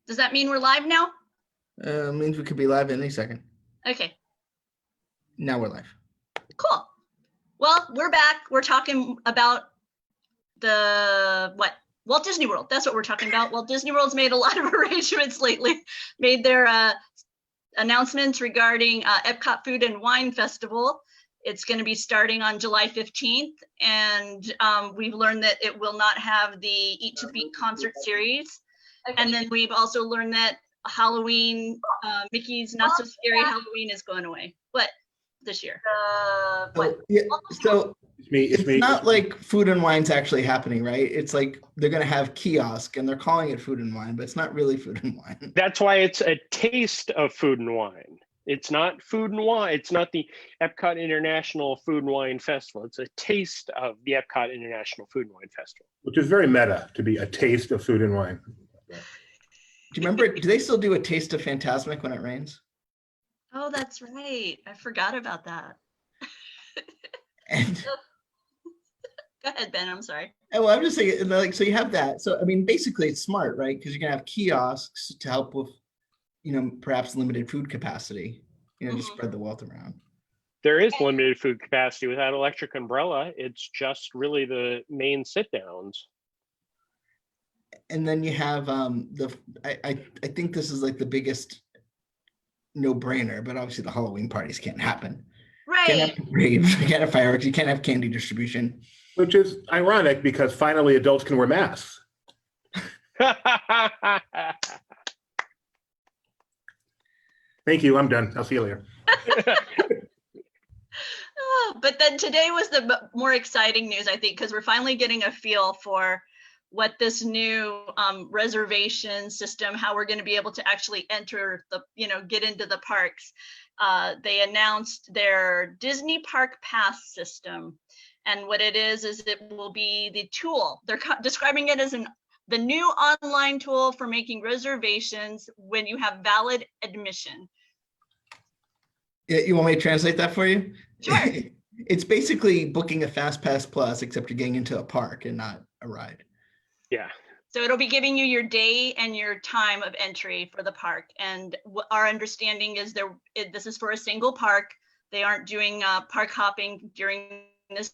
Does that mean we're live now? Means we could be live any second. Okay. Now we're live. Cool. Well, we're back. We're talking about Walt Disney World. That's what we're talking about. Walt Disney World's made a lot of arrangements lately, made their announcements regarding Epcot Food and Wine Festival. It's going to be starting on July 15th, and we've learned that it will not have the Eat to Beat concert series. Okay. And then we've also learned that Halloween, Mickey's Not So Scary Halloween is going away. What? This year? What? Yeah, so it's not like Food and Wine's actually happening, right? It's like they're going to have kiosk and they're calling it Food and Wine, but it's not really Food and Wine. That's why it's a taste of Food and Wine. It's not Food and Wine. It's not the Epcot International Food and Wine Festival. It's a taste of the Epcot International Food and Wine Festival. Which is very meta, to be a taste of food and wine. Do you remember, do they still do a Taste of Fantasmic when it rains? Oh, that's right. I forgot about that. And go ahead, Ben. I'm sorry. well, I'm just saying, like, so you have that. So, I mean, basically it's smart, right? Because you're going to have kiosks to help with, perhaps limited food capacity, to spread the wealth around. There is limited food capacity with that electric umbrella. It's just really the main sit downs. And then you have I think this is like the biggest no-brainer, but obviously the Halloween parties can't happen. Right. You can't have raves, you can't have fireworks, you can't have candy distribution. Which is ironic because finally adults can wear masks. Thank you, I'm done. I'll see you later. But then today was the more exciting news, I think, because we're finally getting a feel for what this new reservation system, how we're going to be able to actually enter the, get into the parks. They announced their Disney Park Pass system. And what it is it will be the tool. They're describing it as the new online tool for making reservations when you have valid admission. Yeah, you want me to translate that for you? Sure. It's basically booking a Fast Pass Plus, except you're getting into a park and not a ride. Yeah. So it'll be giving you your day and your time of entry for the park. And our understanding is this is for a single park. They aren't doing park hopping during this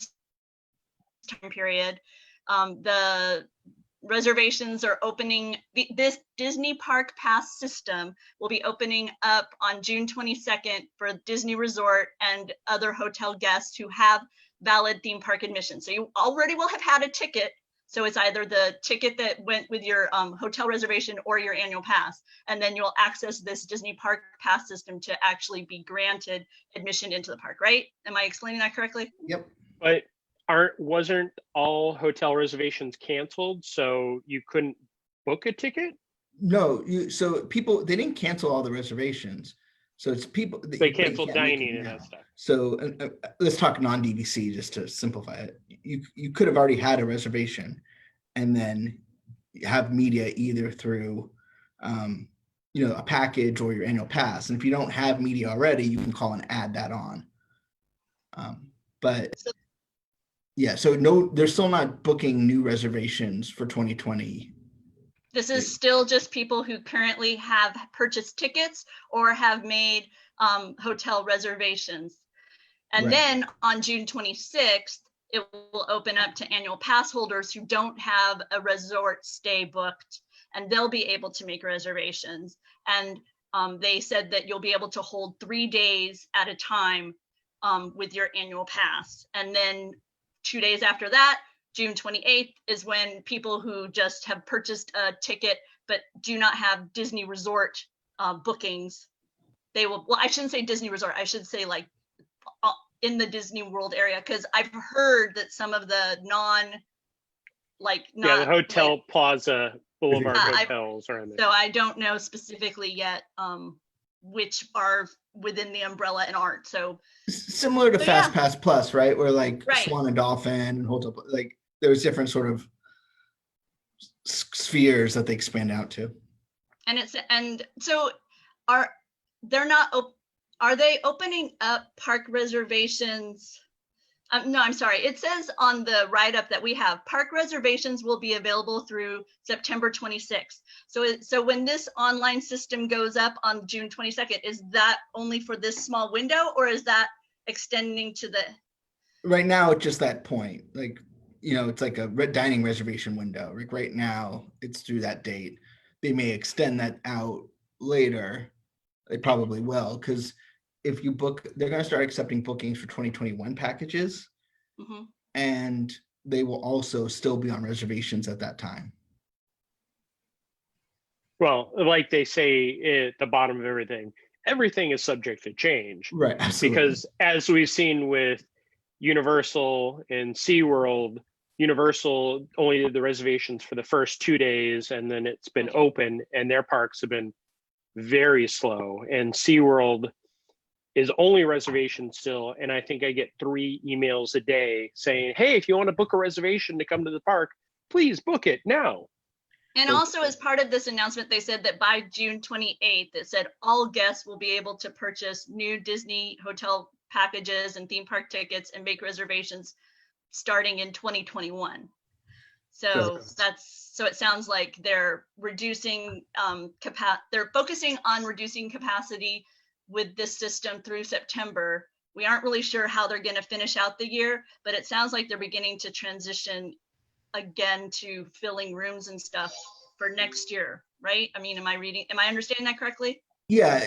time period. The reservations are opening. This Disney Park Pass system will be opening up on June 22nd for Disney Resort and other hotel guests who have valid theme park admission. So you already will have had a ticket. So it's either the ticket that went with your hotel reservation or your annual pass. And then you'll access this Disney Park Pass system to actually be granted admission into the park, right? Am I explaining that correctly? Yep. But wasn't all hotel reservations canceled, so you couldn't book a ticket? No, so people, they didn't cancel all the reservations. So it's people. They canceled dining and that stuff. So let's talk non-DVC just to simplify it. You could have already had a reservation and then have media either through, a package or your annual pass. And if you don't have media already, you can call and add that on. Yeah, so no, they're still not booking new reservations for 2020. This is still just people who currently have purchased tickets or have made hotel reservations. And Right. then on June 26th, it will open up to annual pass holders who don't have a resort stay booked, and they'll be able to make reservations. And they said that you'll be able to hold 3 days at a time with your annual pass. And then 2 days after that, June 28th, is when people who just have purchased a ticket but do not have Disney Resort bookings, they will, well, I shouldn't say Disney Resort, I should say like in the Disney World area, because I've heard that some of the the Hotel Plaza Boulevard hotels are in there. So I don't know specifically yet which are within the umbrella and aren't. So similar to Fast Pass Plus, right? Where like Right. Swan and Dolphin and Hotel, like there's different sort of spheres that they expand out to. And so are they opening up park reservations No, I'm sorry. It says on the write-up that we have, park reservations will be available through September 26th. So when this online system goes up on June 22nd, is that only for this small window, or is that extending to the? Right now, it's just that point. Like, it's like a dining reservation window. Like right now, it's through that date. They may extend that out later. They probably will, because if you book, they're going to start accepting bookings for 2021 packages, Mhm. and they will also still be on reservations at that time. Well, like they say at the bottom of everything is subject to change. Right, absolutely. Because as we've seen with Universal and SeaWorld, Universal only did the reservations for the first 2 days, and then it's been open, and their parks have been very slow. And SeaWorld is only reservation still, and I think I get 3 emails a day saying, hey, if you want to book a reservation to come to the park, please book it now. And also, as part of this announcement, they said that by June 28th, it said all guests will be able to purchase new Disney hotel packages and theme park tickets and make reservations starting in 2021. So it sounds like they're reducing they're focusing on reducing capacity with this system through September. We aren't really sure how they're going to finish out the year, but it sounds like they're beginning to transition again to filling rooms and stuff for next year, right? I mean, am I understanding that correctly? Yeah,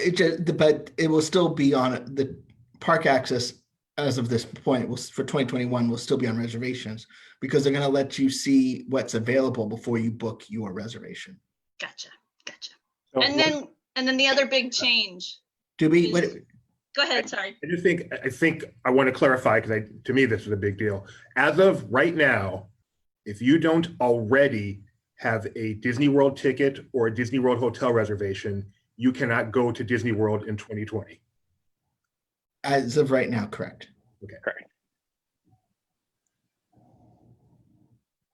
but it will still be on the park access as of this point for 2021 will still be on reservations, because they're going to let you see what's available before you book your reservation. Gotcha. So And then the other big change. Go ahead, sorry. I think I want to clarify, because to me, this is a big deal. As of right now, if you don't already have a Disney World ticket or a Disney World hotel reservation, you cannot go to Disney World in 2020. As of right now, correct. Okay. Correct.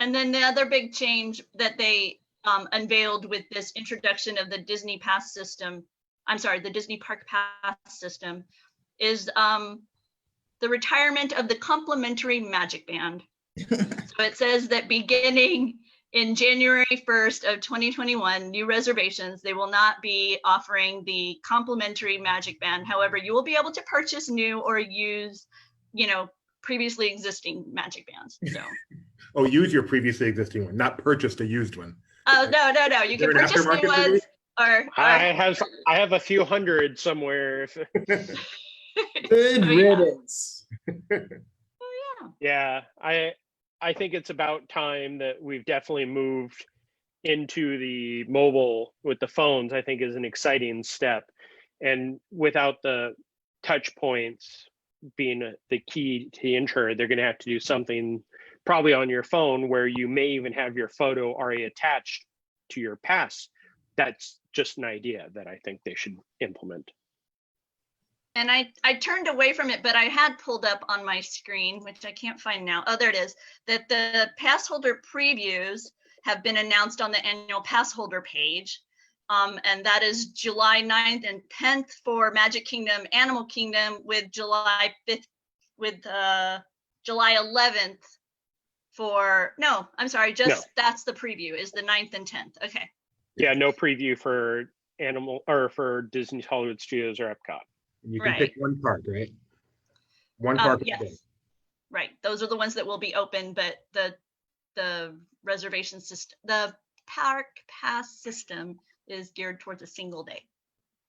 And then the other big change that they unveiled with this introduction of the Disney Pass system, the Disney Park Pass system, is the retirement of the complimentary Magic Band. So it says that beginning in January 1st of 2021, new reservations, they will not be offering the complimentary Magic Band. However, you will be able to purchase new or use, previously existing Magic Bands. So. Oh, use your previously existing one, not purchase a used one. Oh, no. You can purchase new ones. I have a few hundred somewhere. Good riddance. Yeah, I think it's about time that we've definitely moved into the mobile with the phones. I think is an exciting step, and without the touch points being the key to ensure, they're going to have to do something probably on your phone where you may even have your photo already attached to your pass. That's just an idea that I think they should implement. And I turned away from it, but I had pulled up on my screen, which I can't find now. Oh, there it is. That the pass holder previews have been announced on the annual pass holder page. And that is July 9th and 10th for Magic Kingdom, Animal Kingdom, with July 5th, with July 11th for, no, I'm sorry, that's the preview, is the 9th and 10th. Okay. Yeah, no preview for for Disney Hollywood Studios or Epcot. You can pick one park, right? One park. Yes. Right. Those are the ones that will be open, but the reservation system, the park pass system is geared towards a single day.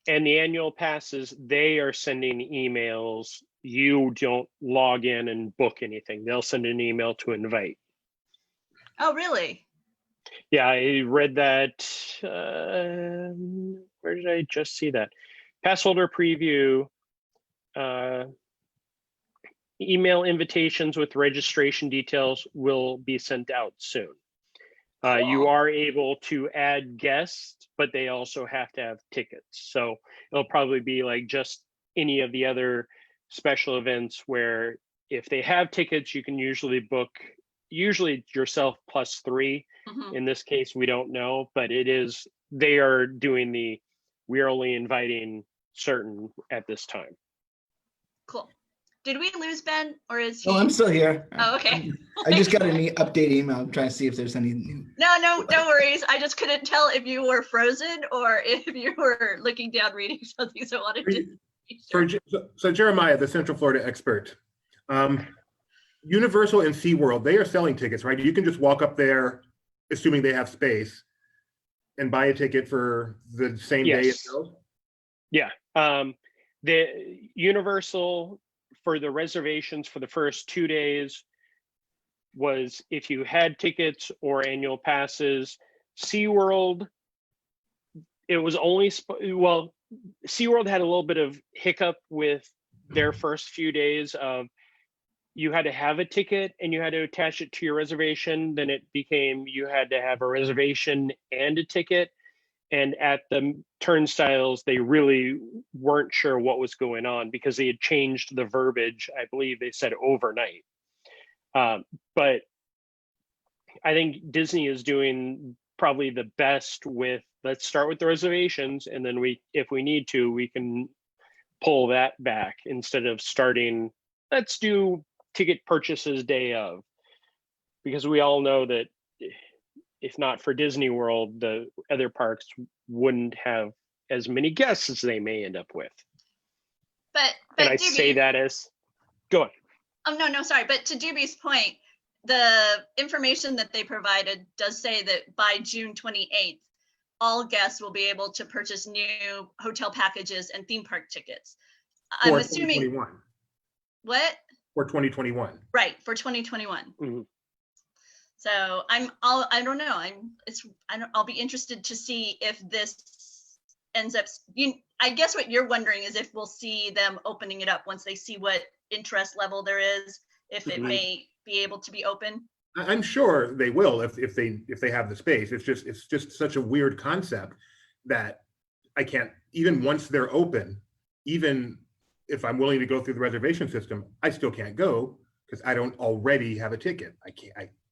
And the annual passes, they are sending emails. You don't log in and book anything. They'll send an email to invite. Oh, really? Yeah, I read that. Where did I just see that? Pass holder preview. Email invitations with registration details will be sent out soon. Cool. You are able to add guests, but they also have to have tickets. So it'll probably be like just any of the other special events where if they have tickets, you can usually book yourself plus 3. Mm-hmm. In this case, we don't know, but they are doing we're only inviting certain at this time. Cool. Did we lose Ben, or is he? Oh, I'm still here. Oh, okay. I just got an update email. I'm trying to see if there's any new. No worries. I just couldn't tell if you were frozen or if you were looking down reading something. So I wanted to be sure. So Jeremiah, the Central Florida expert, Universal and SeaWorld, they are selling tickets, right? You can just walk up there, assuming they have space, and buy a ticket for the same day Yes. itself? Yeah. The Universal for the reservations for the first 2 days was if you had tickets or annual passes. SeaWorld, it was only, well, SeaWorld had a little bit of hiccup with their first few days of you had to have a ticket and you had to attach it to your reservation. Then it became you had to have a reservation and a ticket. And at the turnstiles, they really weren't sure what was going on because they had changed the verbiage. I believe they said overnight. But I think Disney is doing probably the best with, let's start with the reservations. And then if we need to, we can pull that back instead of starting, let's do ticket purchases day of. Because we all know that if not for Disney World, the other parks wouldn't have as many guests as they may end up with. But and I Doobie, say that as, go on. Oh, no, sorry. But to Doobie's point, the information that they provided does say that by June 28th, all guests will be able to purchase new hotel packages and theme park tickets. I'm assuming. 2021. What? For 2021. Right, for 2021. Mm-hmm. So I don't know. I'll be interested to see if this ends up. I guess what you're wondering is if we'll see them opening it up once they see what interest level there is, if it may be able to be open. I'm sure they will if they have the space. It's just such a weird concept that I can't, even once they're open, even if I'm willing to go through the reservation system, I still can't go because I don't already have a ticket. I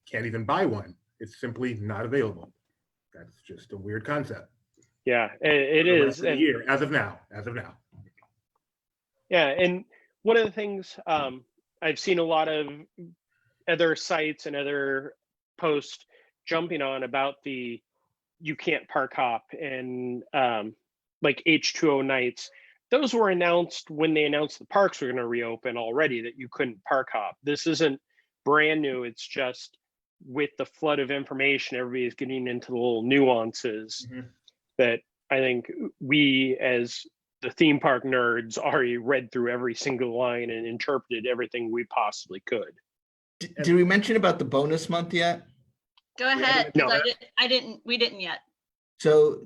can't even buy one. It's simply not available. That's just a weird concept. Yeah, it is. And year, as of now. Yeah, and one of the things I've seen a lot of other sites and other posts jumping on about the you can't park hop and like H2O nights. Those were announced when they announced the parks were going to reopen already, that you couldn't park hop. This isn't brand new. It's just with the flood of information, everybody is getting into the little nuances that I think we as the theme park nerds already read through every single line and interpreted everything we possibly could. Did we mention about the bonus month yet? Go ahead. No. We didn't yet. So,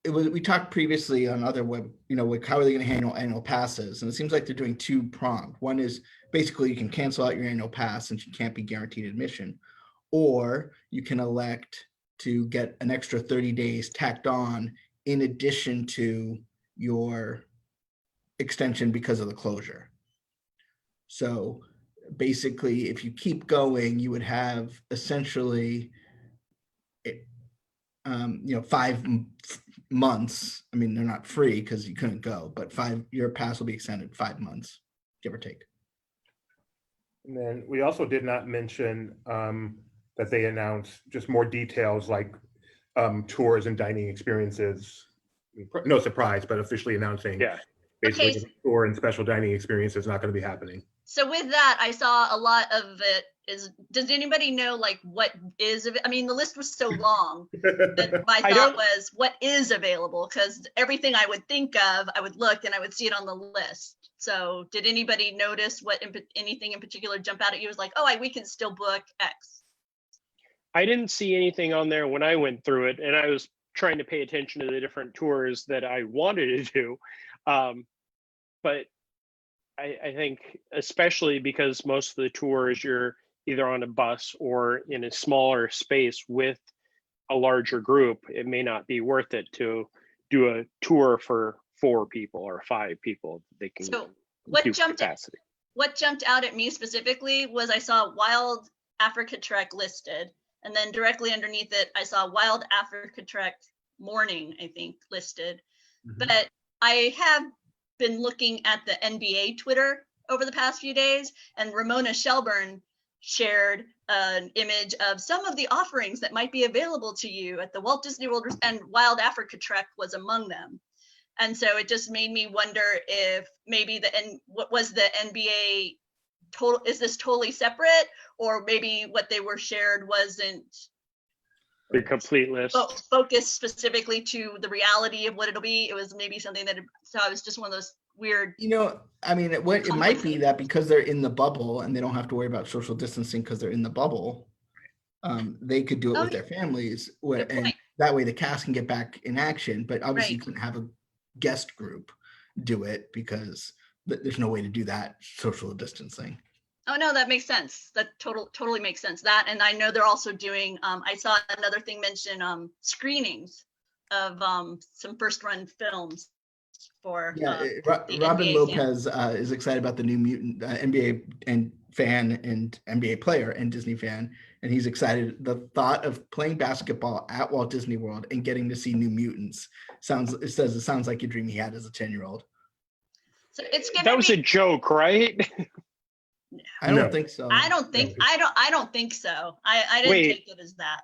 we talked previously on other web, like how are they going to handle annual passes? And it seems like they're doing two-pronged. One is basically you can cancel out your annual pass since you can't be guaranteed admission, or you can elect to get an extra 30 days tacked on in addition to your extension because of the closure. So basically, if you keep going, you would have essentially 5 months. I mean, they're not free because you couldn't go, but your pass will be extended 5 months, give or take. And then we also did not mention that they announced just more details like tours and dining experiences. No surprise, but officially announcing basically the tour and special dining experience is not going to be happening. So with that, I saw a lot of it is, does anybody know like what is, I mean, the list was so long that my thought was what is available, because everything I would think of, I would look and I would see it on the list. So did anybody notice anything in particular jump out at you? It was like, oh, we can still book X. I didn't see anything on there when I went through it, and I was trying to pay attention to the different tours that I wanted to do. But I think especially because most of the tours you're either on a bus or in a smaller space with a larger group, it may not be worth it to do a tour for 4 people or 5 people. They can so what jumped out at me specifically was I saw Wild Africa Trek listed, and then directly underneath it I saw Wild Africa Trek Morning, I think, listed. But I have been looking at the NBA Twitter over the past few days, and Ramona Shelburne shared an image of some of the offerings that might be available to you at the Walt Disney World, and Wild Africa Trek was among them. And so it just made me wonder if maybe what was the NBA total, is this totally separate, or maybe what they were shared wasn't The complete list. focused specifically to the reality of what it'll be. It was maybe something that, so it was just one of those weird. I mean, it might be that because they're in the bubble and they don't have to worry about social distancing because they're in the bubble, they could do it with their families, and that way the cast can get back in action. But obviously, you couldn't have a guest group do it because there's no way to do that social distancing. Oh no, that makes sense. That totally makes sense. That, and I know they're also doing, I saw another thing mention screenings of some first run films for Robin Lopez is excited about the new Mutant NBA and fan and NBA player and Disney fan, and he's excited. The thought of playing basketball at Walt Disney World and getting to see New Mutants sounds like a dream he had as a 10-year-old. So it's gonna that was a joke, right? I don't think so. I don't think so. I didn't take it as that.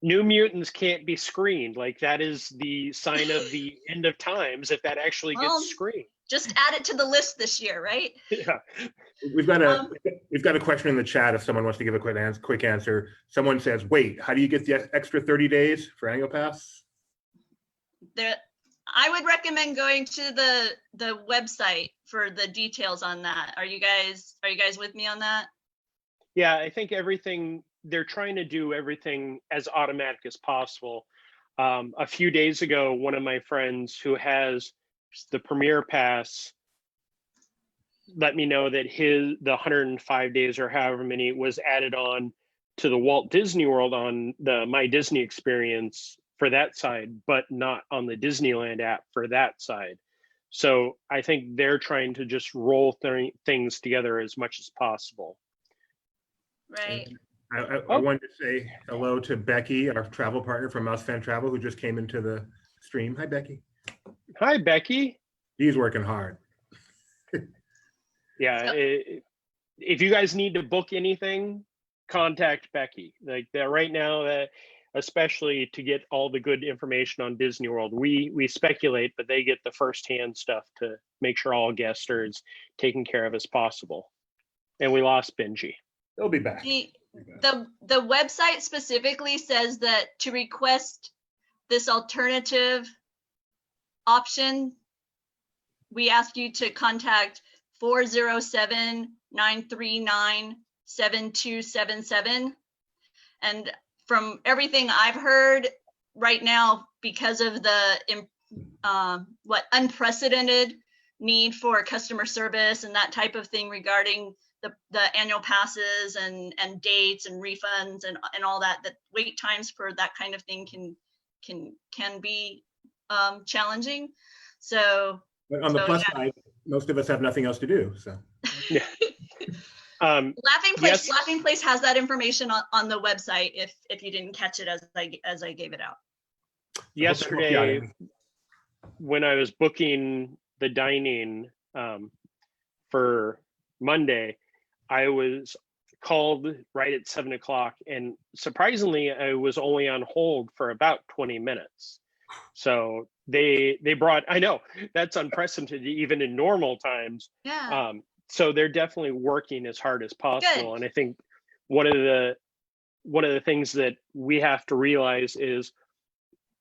New Mutants can't be screened. Like, that is the sign of the end of times if that actually gets screened. Just add it to the list this year, right? Yeah. We've got a question in the chat if someone wants to give a quick answer. Someone says, wait, how do you get the extra 30 days for annual pass? I would recommend going to the website for the details on that. Are you guys with me on that? Yeah, I think they're trying to do everything as automatic as possible. A few days ago, one of my friends who has the Premier Pass let me know that the 105 days or however many was added on to the Walt Disney World on the My Disney experience for that side, but not on the Disneyland app for that side. So I think they're trying to just roll things together as much as possible. Right. I wanted to say hello to Becky, our travel partner from Mouse Fan Travel, who just came into the stream. Hi, Becky. Hi, Becky. He's working hard. Yeah, if you guys need to book anything, contact Becky. Like that right now, especially to get all the good information on Disney World. We speculate, but they get the firsthand stuff to make sure all guests are as taken care of as possible. And we lost Benji. They'll be back. The website specifically says that to request this alternative option, we ask you to contact 407-939-7277. And from everything I've heard right now, because of the unprecedented need for customer service and that type of thing regarding the annual passes and dates and refunds and all that wait times for that kind of thing can be challenging. So, but on the plus side, most of us have nothing else to do. So, yeah. Laughing Place has that information on the website if you didn't catch it as I gave it out. Yesterday, when I was booking the dining for Monday, I was called right at 7 o'clock, and surprisingly, I was only on hold for about 20 minutes. So they brought, I know that's unprecedented even in normal times. Yeah. So they're definitely working as hard as possible. Good. And I think one of the things that we have to realize is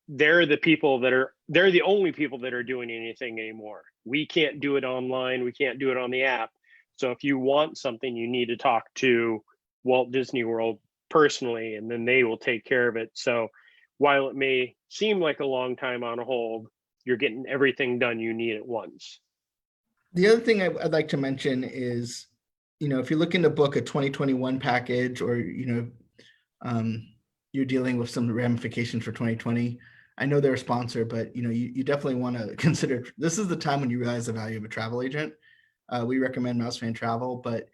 they're the only people that are doing anything anymore. We can't do it online. We can't do it on the app. So if you want something, you need to talk to Walt Disney World personally, and then they will take care of it. So while it may seem like a long time on hold, you're getting everything done you need at once. The other thing I'd like to mention is, if you're looking to book a 2021 package, or, you're dealing with some ramifications for 2020, I know they're a sponsor, but, you definitely want to consider, this is the time when you realize the value of a travel agent. We recommend Mouse Fan Travel, but,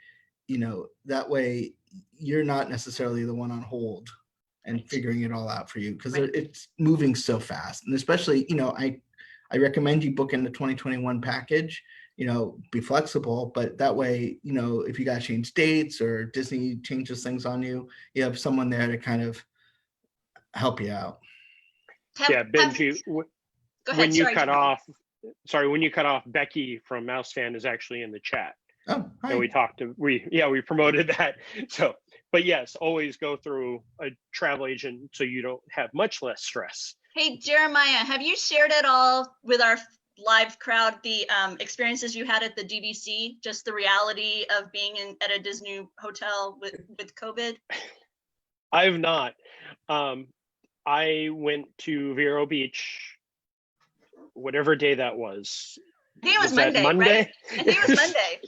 that way you're not necessarily the one on hold and figuring it all out for you, because it's moving so fast. And especially, I recommend you book in the 2021 package. be flexible, but that way, if you got to change dates or Disney changes things on you, you have someone there to kind of help you out. Yeah, Benji, Go ahead. when you Sorry, cut Jonathan. off, Becky from Mouse Fan is actually in the chat. Oh, hi. And we promoted that. So, but yes, always go through a travel agent so you don't have much less stress. Hey, Jeremiah, have you shared at all with our live crowd the experiences you had at the DVC, just the reality of being at a Disney hotel with COVID? I have not. I went to Vero Beach, whatever day that was. I think it was that Monday, right? I think it was Monday.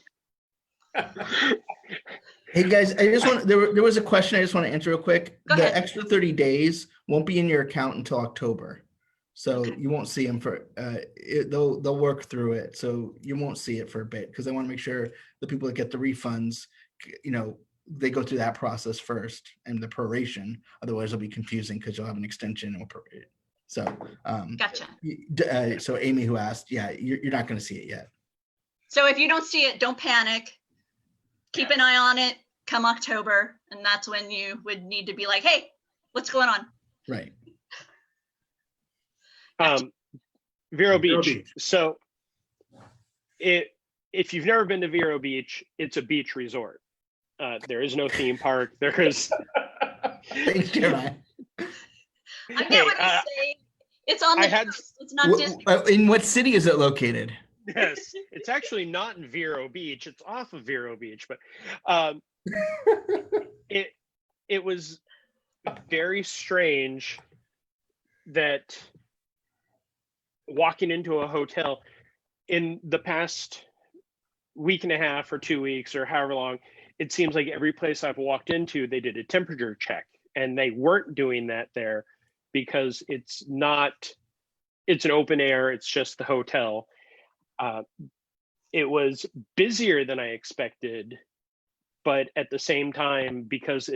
Hey guys, there was a question I just want to answer real quick. Go The ahead. extra 30 days won't be in your account until October. So Okay. you won't see them they'll work through it. So you won't see it for a bit because they want to make sure the people that get the refunds, they go through that process first and the proration. Otherwise it'll be confusing because you'll have an extension or prorate. So, Gotcha. So Amy who asked, yeah, you're not going to see it yet. So if you don't see it, don't panic. Keep an eye on it come October. And that's when you would need to be like, hey, what's going on? Right. Vero Beach. So if you've never been to Vero Beach, it's a beach resort. There is no theme park. There is. Thanks, Jeremiah. I get what you say. It's on the coast. It's not Disney. In what city is it located? Yes, it's actually not in Vero Beach. It's off of Vero Beach, but it was very strange that walking into a hotel in the past week and a half or 2 weeks or however long, it seems like every place I've walked into, they did a temperature check, and they weren't doing that there because it's an open air. It's just the hotel. It was busier than I expected, but at the same time, because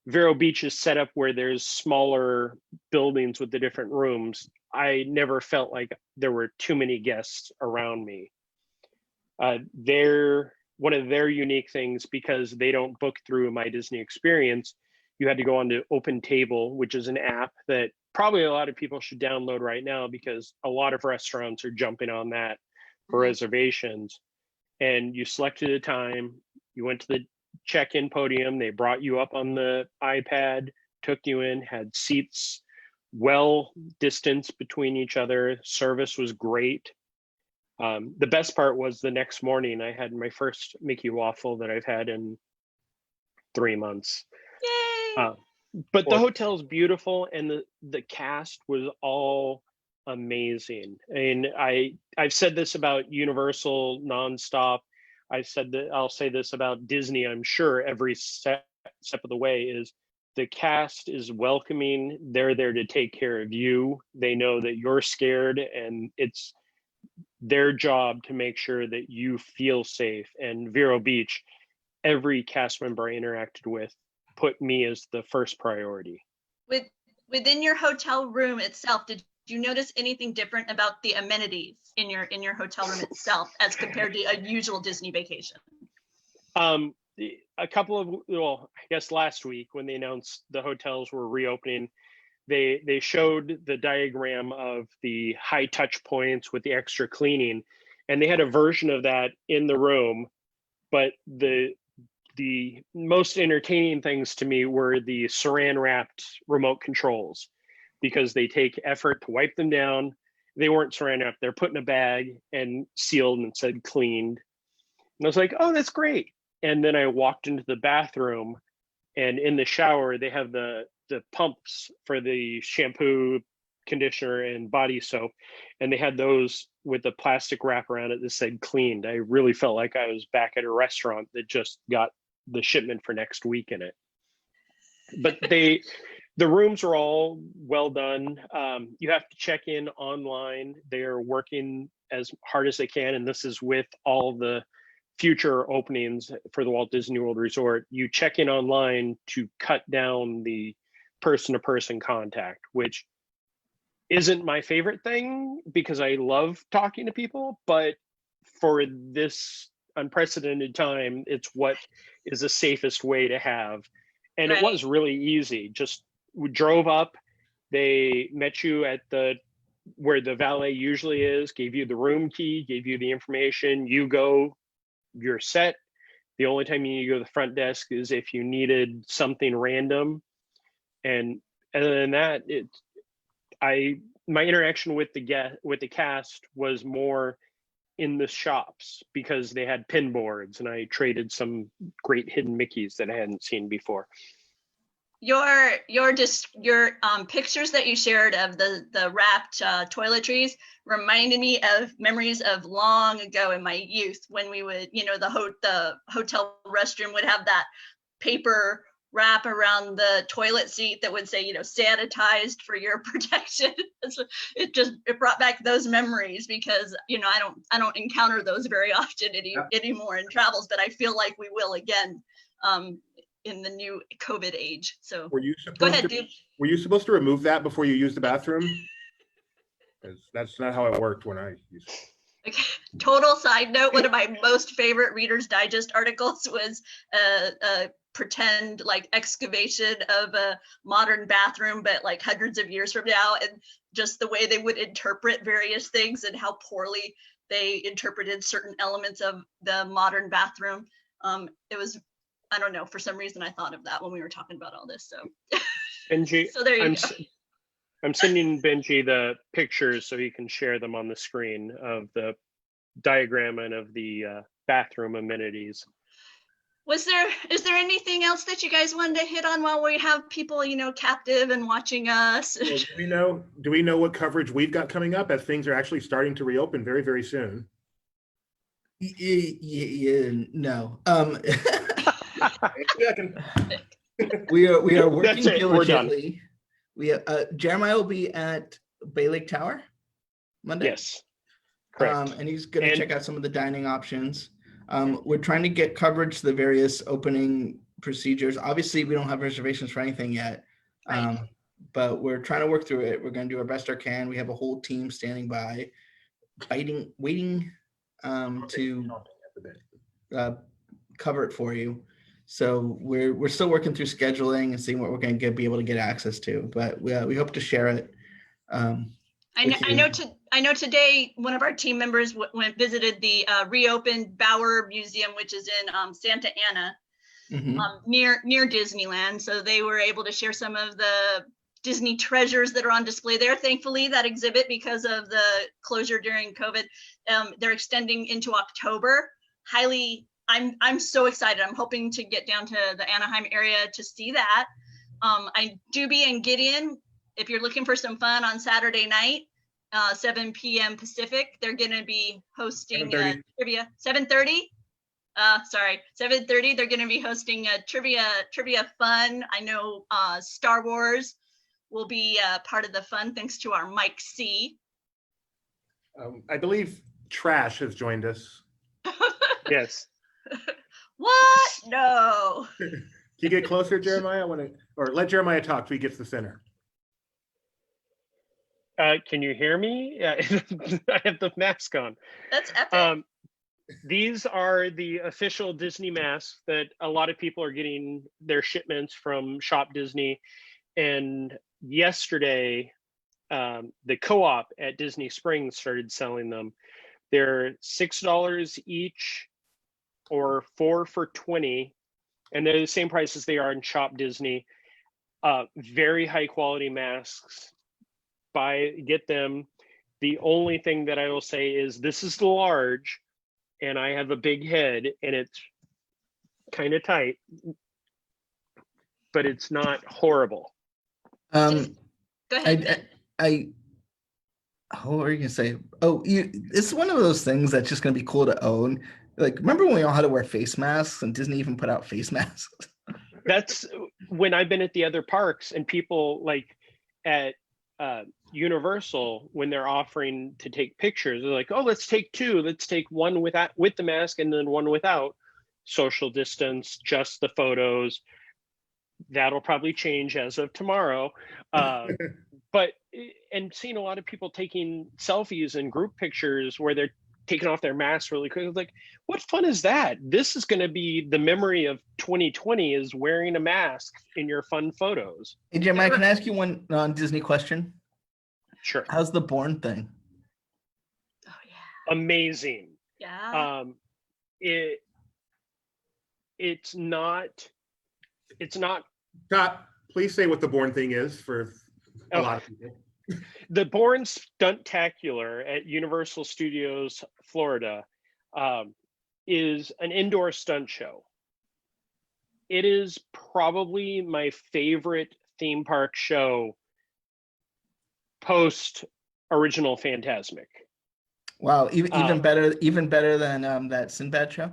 Vero Beach is set up where there's smaller buildings with the different rooms, I never felt like there were too many guests around me. One of their unique things, because they don't book through My Disney Experience, you had to go onto Open Table, which is an app that probably a lot of people should download right now because a lot of restaurants are jumping on that for reservations. And you selected a time, you went to the check-in podium, they brought you up on the iPad, took you in, had seats well distanced between each other. Service was great. The best part was the next morning I had my first Mickey waffle that I've had in 3 months. Yay! But the hotel's beautiful, and the cast was all amazing. And I've said this about Universal nonstop. I'll say this about Disney, I'm sure, every step of the way, is the cast is welcoming. They're there to take care of you. They know that you're scared, and it's their job to make sure that you feel safe. And Vero Beach, every cast member I interacted with put me as the first priority. Within your hotel room itself, did you notice anything different about the amenities in your hotel room itself as compared to a usual Disney vacation? I guess last week when they announced the hotels were reopening, they showed the diagram of the high touch points with the extra cleaning, and they had a version of that in the room. But the most entertaining things to me were the saran wrapped remote controls, because they take effort to wipe them down. They weren't saran wrapped, they're put in a bag and sealed and said cleaned. And I was like, oh, that's great. And then I walked into the bathroom, and in the shower, they have the pumps for the shampoo, conditioner, and body soap. And they had those with the plastic wrap around it that said cleaned. I really felt like I was back at a restaurant that just got the shipment for next week in it. But the rooms are all well done. You have to check in online. They are working as hard as they can. And this is with all the future openings for the Walt Disney World Resort. You check in online to cut down the person-to-person contact, which isn't my favorite thing because I love talking to people, but for this unprecedented time, it's what is the safest way to have. And Right. it was really easy. Just we drove up, they met you at where the valet usually is, gave you the room key, gave you the information, you go, you're set. The only time you need to go to the front desk is if you needed something random. And other than that, my interaction with the cast was more in the shops because they had pin boards, and I traded some great hidden Mickeys that I hadn't seen before. Your pictures that you shared of the wrapped toiletries reminded me of memories of long ago in my youth when we would, the hotel restroom would have that paper wrap around the toilet seat that would say, sanitized for your protection. It brought back those memories because, I don't encounter those very often anymore in travels, but I feel like we will again in the new COVID age. So go ahead, dude. Were you supposed to remove that before you used the bathroom? Because that's not how it worked when I used it. Okay. Total side note, one of my most favorite Reader's Digest articles was a pretend like excavation of a modern bathroom, but like hundreds of years from now, and just the way they would interpret various things and how poorly they interpreted certain elements of the modern bathroom. It was, I don't know, for some reason I thought of that when we were talking about all this. So Benji, so there you go. I'm sending Benji the pictures so he can share them on the screen of the diagram and of the bathroom amenities. Is there anything else that you guys wanted to hit on while we have people, captive and watching us? Well, do we know what coverage we've got coming up as things are actually starting to reopen very, very soon? No. We we are working That's it, we're done. diligently. Jeremiah will be at Balak Tower Monday. Yes, correct. And he's going to check out some of the dining options. We're trying to get coverage to the various opening procedures. Obviously, we don't have reservations for anything yet, Right. but we're trying to work through it. We're going to do our best we can. We have a whole team standing by, waiting to cover it for you. So we're still working through scheduling and seeing what we're going to be able to get access to. But we hope to share it. I know today one of our team members visited the reopened Bauer Museum, which is in Santa Ana, near Disneyland. So they were able to share some of the Disney treasures that are on display there. Thankfully, that exhibit, because of the closure during COVID, they're extending into October. I'm so excited. I'm hoping to get down to the Anaheim area to see that. Doobie and Gideon, if you're looking for some fun on Saturday night, 7 p.m. Pacific, they're going to be hosting trivia. 7:30. 7:30. They're going to be hosting a trivia fun. I know Star Wars will be part of the fun, thanks to our Mike C. I believe Trash has joined us. Yes. What? No. Can you get closer, Jeremiah? Or let Jeremiah talk till he gets the center. Can you hear me? I have the mask on. That's epic. These are the official Disney masks that a lot of people are getting their shipments from Shop Disney. And yesterday, the co-op at Disney Springs started selling them. They're $6 each, or 4 for $20, and they're the same price as they are in Shop Disney. Very high quality masks. Get them. The only thing that I will say is this is large, and I have a big head, and it's kind of tight, but it's not horrible. Go ahead. What were you gonna say? It's one of those things that's just gonna be cool to own. Like, remember when we all had to wear face masks, and Disney even put out face masks? That's when I've been at the other parks, and people like at Universal, when they're offering to take pictures, they're like, oh, let's take two. Let's take one with the mask and then one without. Social distance, just the photos. That'll probably change as of tomorrow. But seeing a lot of people taking selfies and group pictures where they're taking off their masks really quick. Like, what fun is that? This is going to be the memory of 2020 is wearing a mask in your fun photos. Hey, Jim, I can ask you one non-Disney question. Sure. How's the Bourne thing? Oh yeah. Amazing. Yeah. It's not. Scott, please say what the Bourne thing is for a lot of people. The Bourne Stuntacular at Universal Studios Florida is an indoor stunt show. It is probably my favorite theme park show post original Fantasmic. Wow, even better than that Sinbad show.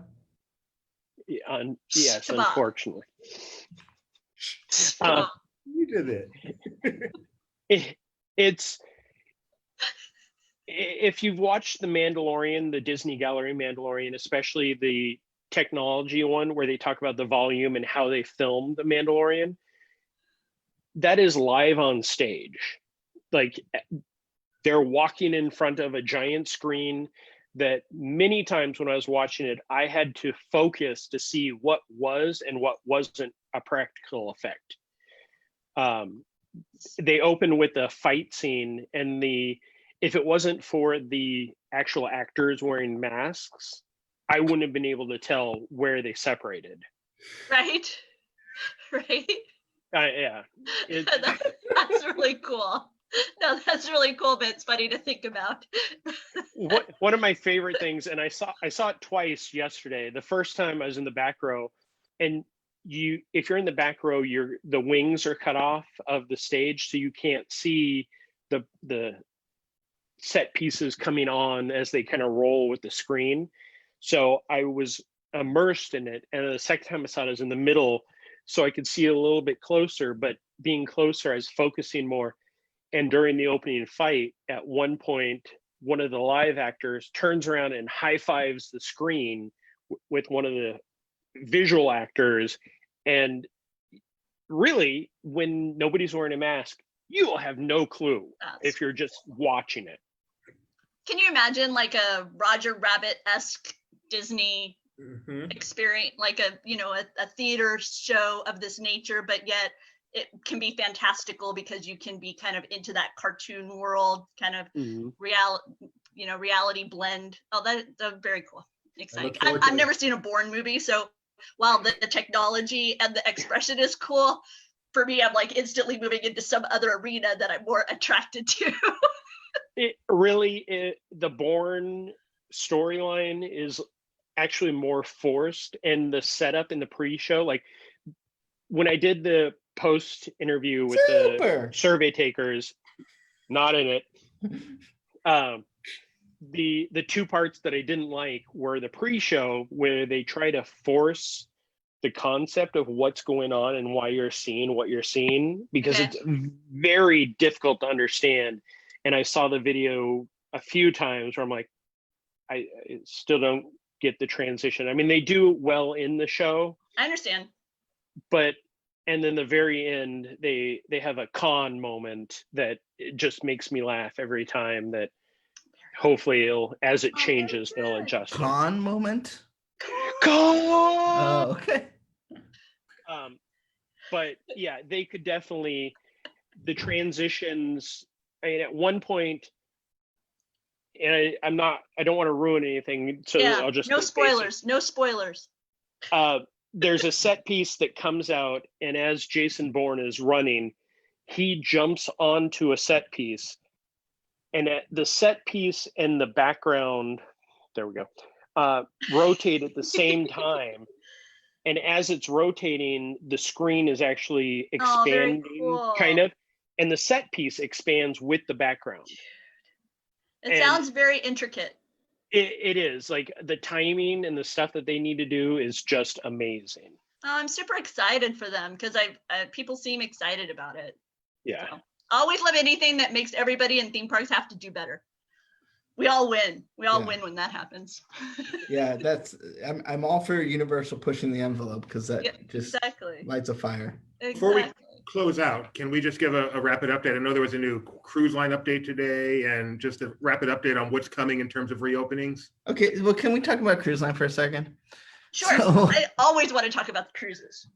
Yes, Come on. unfortunately. Come on. You did it. It's if you've watched The Mandalorian, the Disney Gallery Mandalorian, especially the technology one where they talk about the volume and how they filmed The Mandalorian, that is live on stage. Like they're walking in front of a giant screen that many times when I was watching it, I had to focus to see what was and what wasn't a practical effect. They open with a fight scene, and if it wasn't for the actual actors wearing masks, I wouldn't have been able to tell where they separated. Right. Right. Yeah. That's really cool. No, that's really cool, but it's funny to think about. One of my favorite things, and I saw it twice yesterday. The first time I was in the back row, and if you're in the back row, the wings are cut off of the stage, so you can't see the set pieces coming on as they kind of roll with the screen. So I was immersed in it, and the second time I saw it, I was in the middle, so I could see it a little bit closer. But being closer, I was focusing more. And during the opening fight, at one point, one of the live actors turns around and high fives the screen with one of the visual actors. And really, when nobody's wearing a mask, you will have no clue if you're just watching it. Can you imagine like a Roger Rabbit-esque Disney experience, like a theater show of this nature, but yet it can be fantastical because you can be kind of into that cartoon world, kind of reality blend. Oh, that's very cool. Exciting. I've never seen a Bourne movie, so while the technology and the expression is cool, for me, I'm like instantly moving into some other arena that I'm more attracted to. The Bourne storyline is actually more forced, and the setup in the pre-show, like when I did the post interview with the survey takers, not in it. The two parts that I didn't like were the pre-show, where they try to force the concept of what's going on and why you're seeing what you're seeing, because it's very difficult to understand. And I saw the video a few times where I'm like, I still don't get the transition. I mean, they do well in the show. I understand. And then the very end, they have a con moment that it just makes me laugh every time. That hopefully as it changes, they'll adjust. Con moment? Con! Oh, okay. But yeah, they could definitely, the transitions, I mean, at one point, and I don't want to ruin anything, so I'll just no spoilers. There's a set piece that comes out, and as Jason Bourne is running, he jumps onto a set piece, and at the set piece and the background, there we go, rotate at the same time. And as it's rotating, the screen is actually expanding, kind of, and the set piece expands with the background. It sounds very intricate. It is, like, the timing and the stuff that they need to do is just amazing. Oh, I'm super excited for them because people seem excited about it. Yeah. So, I always love anything that makes everybody in theme parks have to do better. We all win. We all win when that happens. Yeah, I'm all for Universal pushing the envelope, because that just lights a fire. Exactly. close out, can we just give a rapid update? I know there was a new cruise line update today, and just a rapid update on what's coming in terms of reopenings. Okay, well, can we talk about cruise line for a second? Sure. So- I always want to talk about the cruises.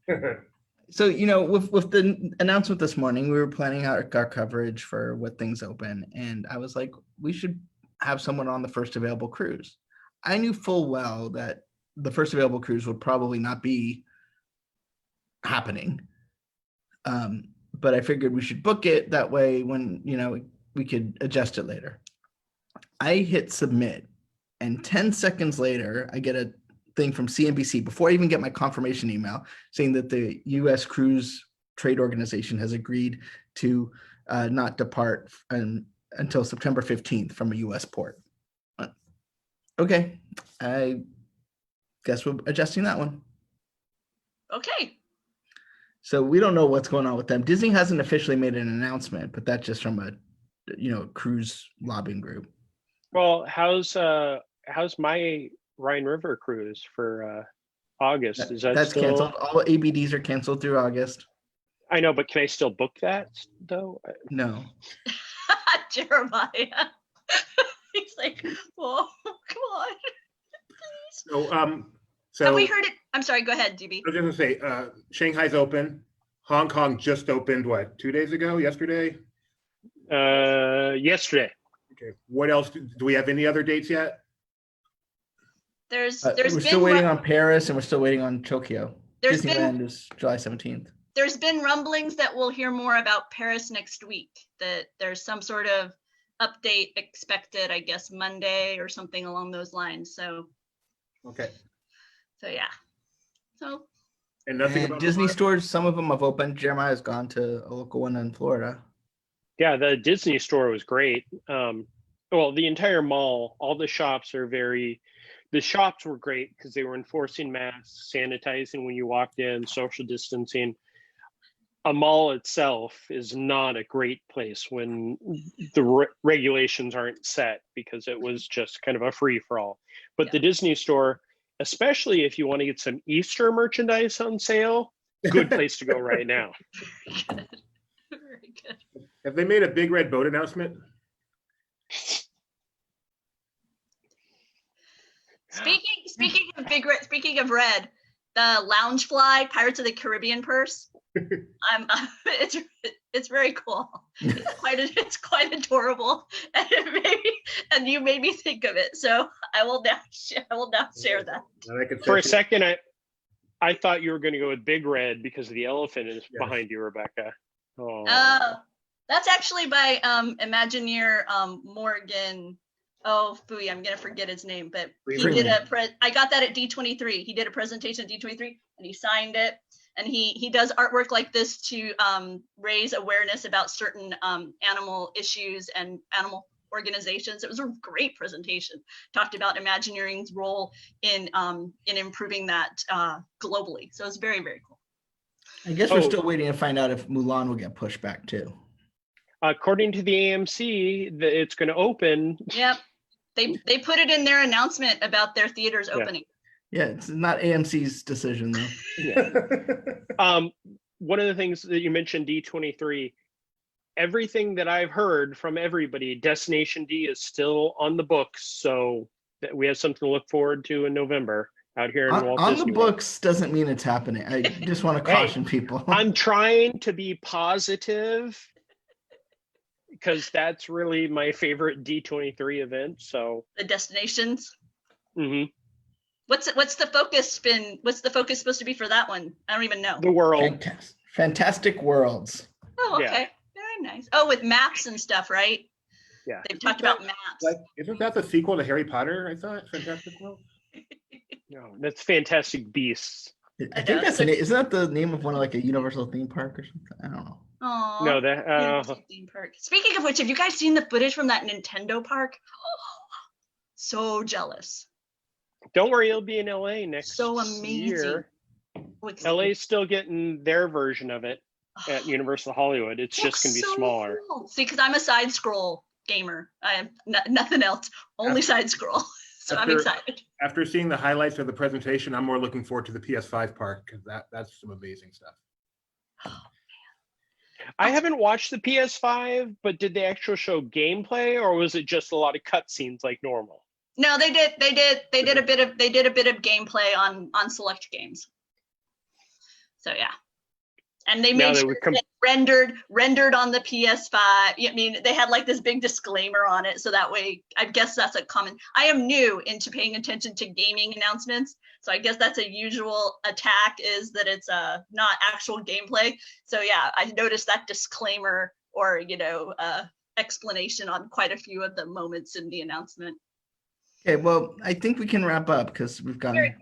So, with the announcement this morning, we were planning out our coverage for what things open. And I was like, we should have someone on the first available cruise. I knew full well that the first available cruise would probably not be happening. But I figured we should book it that way when, we could adjust it later. I hit submit, and 10 seconds later, I get a thing from CNBC before I even get my confirmation email saying that the U.S. Cruise Trade Organization has agreed to not depart until September 15th from a U.S. port. Okay, I guess we're adjusting that one. Okay. So we don't know what's going on with them. Disney hasn't officially made an announcement, but that's just from a cruise lobbying group. Well, how's my Rhine River cruise for August? Is that That's still canceled? All ABDs are canceled through August. I know, but can I still book that though? No. Jeremiah. He's like, oh, come on. Please. So Have we heard it? I'm sorry, go ahead, DB. I was going to say, Shanghai's open. Hong Kong just opened, what, 2 days ago, yesterday? Yesterday. Okay. What else? Do we have any other dates yet? There's We're been still waiting on Paris, and we're still waiting on Tokyo. there's Disneyland been is July 17th. there's been rumblings that we'll hear more about Paris next week, that there's some sort of update expected, I guess Monday or something along those lines. So Okay. yeah. So And nothing And about Disney Milan? stores, some of them have opened. Jeremiah's gone to a local one in Florida. Yeah, the Disney store was great. Well, the entire mall, all the shops the shops were great because they were enforcing masks, sanitizing when you walked in, social distancing. A mall itself is not a great place when the regulations aren't set, because it was just kind of a free for all. But the Disney store, especially if you want to get some Easter merchandise on sale, good place to go right now. very good. Very good. Have they made a big red boat announcement? Speaking of red, the Loungefly Pirates of the Caribbean purse. It's very cool. It's quite adorable, and you made me think of it. So I will now share that. And I could For a say- second, I thought you were going to go with Big Red because the elephant is Yes. behind you, Rebecca. Oh, That's actually by Imagineer Morgan. Oh, phooey, I'm gonna forget his name, but he Freeman. did I got that at D23. He did a presentation at D23 and he signed it. And he does artwork like this to raise awareness about certain animal issues and animal organizations. It was a great presentation. Talked about Imagineering's role in improving that globally. So it's very, very cool. I guess we're still waiting to find out if Mulan will get pushed back too. according to the AMC, it's going to open. Yep. They put it in their announcement about their theaters opening. Yeah, it's not AMC's decision though. One of the things that you mentioned, D23, everything that I've heard from everybody, Destination D is still on the books. So that we have something to look forward to in November out here in Walt On Disney the World. books doesn't mean it's happening. I just want to caution people. I'm trying to be positive because that's really my favorite D23 event. So The destinations. mhm. What's the focus been? What's the focus supposed to be for that one? I don't even know. The world. Fantastic Worlds. Oh, Yeah. okay. Very nice. Oh, with maps and stuff, right? Yeah. They've talked about maps. Like, isn't that the sequel to Harry Potter? I thought Fantastic World. No, that's Fantastic Beasts. I think that's isn't that the name of one of like a Universal theme park or something? I don't know. Oh, No, that theme park. Speaking of which, have you guys seen the footage from that Nintendo park? Oh, so jealous. don't worry, it'll be in LA next So amazing. year. Oh, it's- LA's still getting their version of it at Universal Hollywood. It's just going to be so smaller. cool. See, because I'm a side scroll gamer. I have nothing else, only side scroll. So I'm After- excited. After seeing the highlights of the presentation, I'm more looking forward to the PS5 part because that's some amazing stuff. I haven't watched the PS5, but did they actually show gameplay, or was it just a lot of cutscenes like normal? No, they did a bit of gameplay on select games. So yeah. And they Now made that sure we come- that rendered on the PS5. I mean, they had like this big disclaimer on it, so that way, I guess that's a common. I am new into paying attention to gaming announcements, so I guess that's a usual attack, is that it's not actual gameplay. So yeah, I noticed that disclaimer, or explanation on quite a few of the moments in the announcement. Okay, well, I think we can wrap up because we've gone Very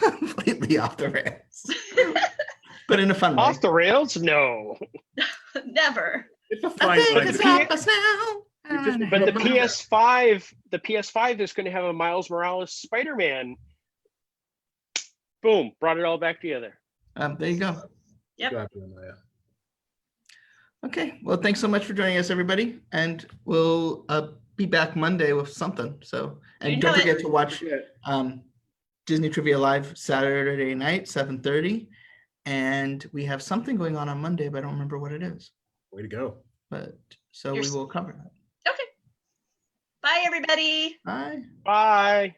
completely off the rails, but in a fun way. Off the rails? No. Never. It's a I fine think line. it's the help us now. You just- But the Yeah. PS5 is going to have a Miles Morales Spider-Man. Boom, brought it all back together. There you go. Yep. Good job, Jeremiah. Okay, well, thanks so much for joining us, everybody, and we'll be back Monday with something. So, You and know don't it. forget to watch Disney Trivia Live Saturday night, 7:30, and we have something going on Monday, but I don't remember what it is. Way to go. But so You're we will cover that. Okay. Bye, everybody. Bye. Bye.